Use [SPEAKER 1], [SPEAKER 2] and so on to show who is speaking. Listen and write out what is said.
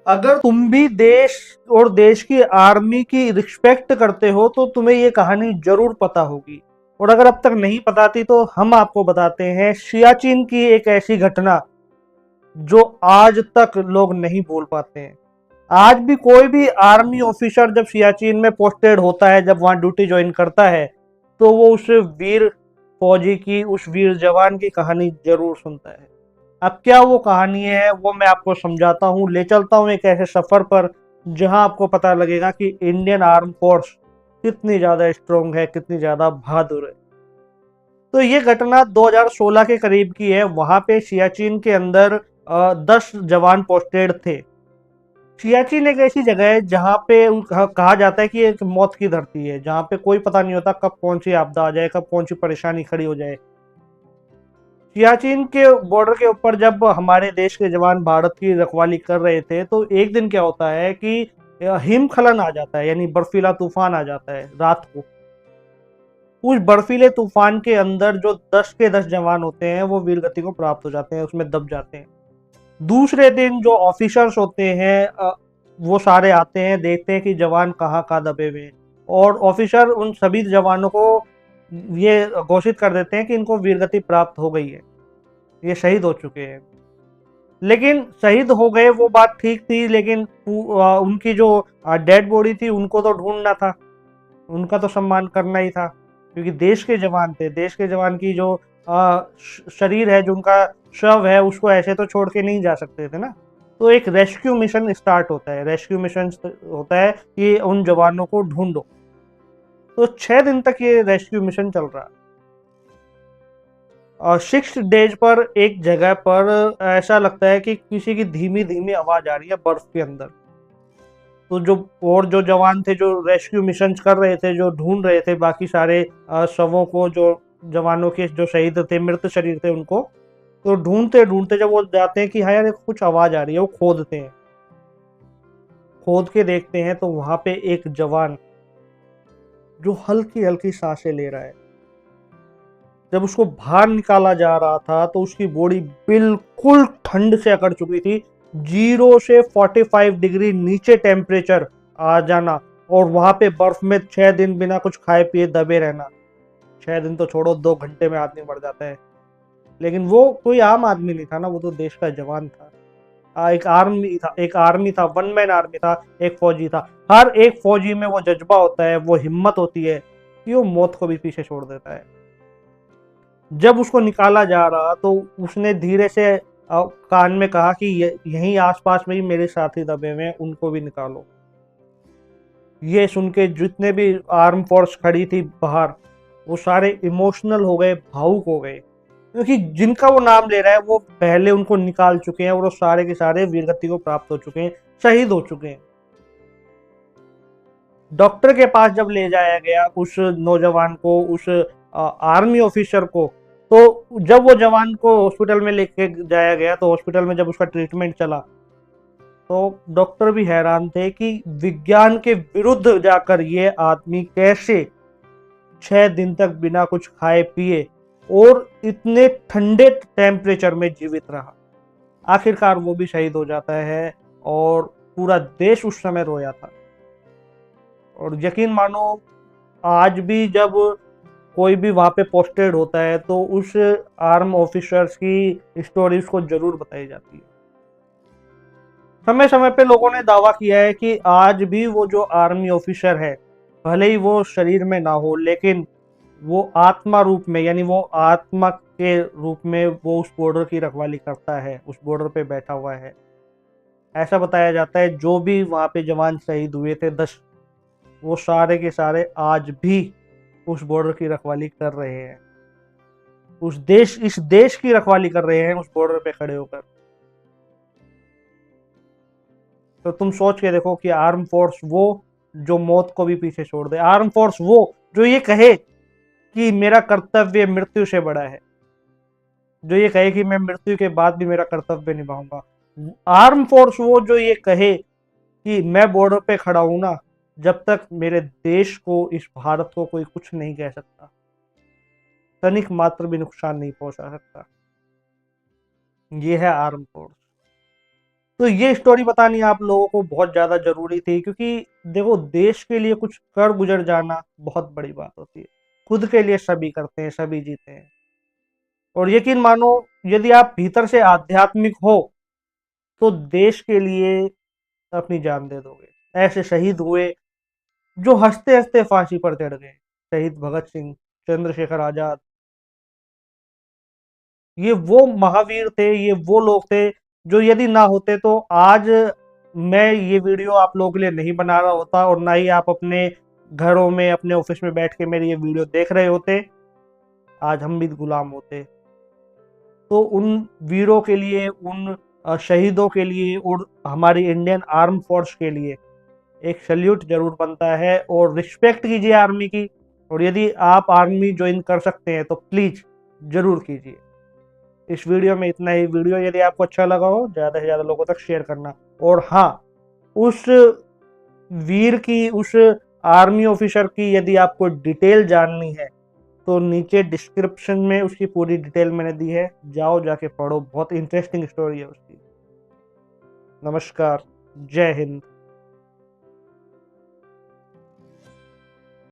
[SPEAKER 1] अगर तुम भी देश और देश की आर्मी की रिस्पेक्ट करते हो तो तुम्हें ये कहानी जरूर पता होगी। और अगर अब तक नहीं पता थी तो हम आपको बताते हैं सियाचिन की एक ऐसी घटना जो आज तक लोग नहीं भूल पाते हैं। आज भी कोई भी आर्मी ऑफिसर जब सियाचिन में पोस्टेड होता है, जब वहां ड्यूटी ज्वाइन करता है, तो वो उस वीर फौजी की, उस वीर जवान की कहानी जरूर सुनता है। अब क्या वो कहानी है वो मैं आपको समझाता हूँ, ले चलता हूँ एक ऐसे सफर पर जहां आपको पता लगेगा कि इंडियन आर्म फोर्स कितनी ज्यादा स्ट्रोंग है, कितनी ज्यादा बहादुर है। तो ये घटना 2016 के करीब की है। वहां पे सियाचिन के अंदर 10 जवान पोस्टेड थे। सियाचिन एक ऐसी जगह है जहाँ पे कहा जाता है कि एक मौत की धरती है, जहाँ पे कोई पता नहीं होता कब कौन सी आपदा आ जाए, कब कौन सी परेशानी खड़ी हो जाए। सियाचिन के बॉर्डर के ऊपर जब हमारे देश के जवान भारत की रखवाली कर रहे थे, तो एक दिन क्या होता है कि हिमस्खलन आ जाता है, यानी बर्फीला तूफान आ जाता है रात को। उस बर्फीले तूफान के अंदर जो 10 के 10 जवान होते हैं वो वीर गति को प्राप्त हो जाते हैं, उसमें दब जाते हैं। दूसरे दिन जो ऑफिसर्स होते हैं वो सारे आते हैं, देखते हैं कि जवान कहाँ कहाँ दबे हुए हैं, और ऑफिसर उन सभी जवानों को ये घोषित कर देते हैं कि इनको वीरगति प्राप्त हो गई है, ये शहीद हो चुके हैं। लेकिन शहीद हो गए वो बात ठीक थी, लेकिन उनकी जो डेड बॉडी थी उनको तो ढूंढना था, उनका तो सम्मान करना ही था, क्योंकि देश के जवान थे। देश के जवान की जो शरीर है, जो उनका शव है, उसको ऐसे तो छोड़ के नहीं जा सकते थे ना। तो एक रेस्क्यू मिशन स्टार्ट होता है, रेस्क्यू मिशन होता है कि उन जवानों को ढूंढो। तो 6 दिन तक ये रेस्क्यू मिशन चल रहा है। और 6 डेज पर एक जगह पर ऐसा लगता है कि किसी की धीमी धीमी आवाज आ रही है बर्फ के अंदर। तो जो जवान थे, जो रेस्क्यू मिशन कर रहे थे, जो ढूंढ रहे थे बाकी सारे शवों को, जो जवानों के जो शहीद थे, मृत शरीर थे उनको, तो ढूंढते ढूंढते जब वो जाते हैं कि हाँ यार कुछ आवाज आ रही है, वो खोदते हैं। खोद के देखते हैं तो वहां पे एक जवान जो हल्की हल्की सांसें ले रहा है। जब उसको बाहर निकाला जा रहा था तो उसकी बॉडी बिल्कुल ठंड से अकड़ चुकी थी। 0 से 45 डिग्री नीचे टेम्परेचर आ जाना, और वहां पे बर्फ में 6 दिन बिना कुछ खाए पिए दबे रहना। 6 दिन तो छोड़ो, 2 घंटे में आदमी मर जाता है। लेकिन वो कोई आम आदमी नहीं था ना, वो तो देश का जवान था। एक आर्मी था, वन मैन आर्मी था, एक फौजी था। हर एक फौजी में वो जज्बा होता है, वो हिम्मत होती है कि वो मौत को भी पीछे छोड़ देता है। जब उसको निकाला जा रहा तो उसने धीरे से कान में कहा कि यहीं आसपास में ही मेरे साथी दबे हुए हैं, उनको भी निकालो। ये सुन के जितने भी आर्म फोर्स खड़ी थी बाहर, वो सारे इमोशनल हो गए, भावुक हो गए, क्योंकि जिनका वो नाम ले रहा है वो पहले उनको निकाल चुके हैं, और वो सारे के सारे वीरगति को प्राप्त हो चुके हैं, शहीद हो चुके हैं। डॉक्टर के पास जब ले जाया गया उस नौजवान को, उस आर्मी ऑफिसर को, तो जब वो जवान को हॉस्पिटल में लेके जाया गया, तो हॉस्पिटल में जब उसका ट्रीटमेंट चला, तो डॉक्टर भी हैरान थे कि विज्ञान के विरुद्ध जाकर ये आदमी कैसे 6 दिन तक बिना कुछ खाए पिए और इतने ठंडे टेम्परेचर में जीवित रहा। आखिरकार वो भी शहीद हो जाता है, और पूरा देश उस समय रोया था। और यकीन मानो, आज भी जब कोई भी वहां पे पोस्टेड होता है तो उस आर्म ऑफिसर्स की स्टोरीज को जरूर बताई जाती है। समय समय पे लोगों ने दावा किया है कि आज भी वो जो आर्मी ऑफिसर है, भले ही वो शरीर में ना हो, लेकिन वो आत्मा रूप में, यानी वो आत्मा के रूप में वो उस बॉर्डर की रखवाली करता है, उस बॉर्डर पे बैठा हुआ है। ऐसा बताया जाता है जो भी वहां पे जवान शहीद हुए थे 10, वो सारे के सारे आज भी उस बॉर्डर की रखवाली कर रहे हैं, इस देश की रखवाली कर रहे हैं उस बॉर्डर पे खड़े होकर। तो तुम सोच के देखो कि आर्म फोर्स वो जो मौत को भी पीछे छोड़ दे, आर्म फोर्स वो जो ये कहे कि मेरा कर्तव्य मृत्यु से बड़ा है, जो ये कहे कि मैं मृत्यु के बाद भी मेरा कर्तव्य निभाऊंगा। आर्म फोर्स वो जो ये कहे कि मैं बॉर्डर पे खड़ा हूं ना, जब तक मेरे देश को, इस भारत को कोई कुछ नहीं कह सकता, तनिक मात्र भी नुकसान नहीं पहुंचा सकता। ये है आर्म फोर्स। तो ये स्टोरी बतानी आप लोगों को बहुत ज़्यादा ज़रूरी थी, क्योंकि देखो देश के लिए कुछ कर गुजर जाना बहुत बड़ी बात होती है। खुद के लिए सभी करते हैं, सभी जीते हैं। और यकीन मानो, यदि आप भीतर से आध्यात्मिक हो तो देश के लिए अपनी जान दे दोगे। ऐसे शहीद हुए जो हंसते हंसते फांसी पर चढ़ गए। शहीद भगत सिंह, चंद्रशेखर आजाद, ये वो महावीर थे, ये वो लोग थे जो यदि ना होते तो आज मैं ये वीडियो आप लोगों के लिए नहीं बना रहा होता, और ना ही आप अपने घरों में, अपने ऑफिस में बैठ के मेरी ये वीडियो देख रहे होते। आज हम भी गुलाम होते। तो उन वीरों के लिए, उन शहीदों के लिए और हमारी इंडियन आर्म फोर्स के लिए एक सल्यूट जरूर बनता है, और रिस्पेक्ट कीजिए आर्मी की। और यदि आप आर्मी ज्वाइन कर सकते हैं तो प्लीज जरूर कीजिए। इस वीडियो में इतना ही। वीडियो यदि आपको अच्छा लगा हो, ज़्यादा से ज़्यादा लोगों तक शेयर करना। और हाँ, उस वीर की, उस आर्मी ऑफिसर की यदि आपको डिटेल जाननी है तो नीचे डिस्क्रिप्शन में उसकी पूरी डिटेल मैंने दी है, जाओ जाके पढ़ो, बहुत इंटरेस्टिंग स्टोरी है उसकी। नमस्कार, जय हिंद।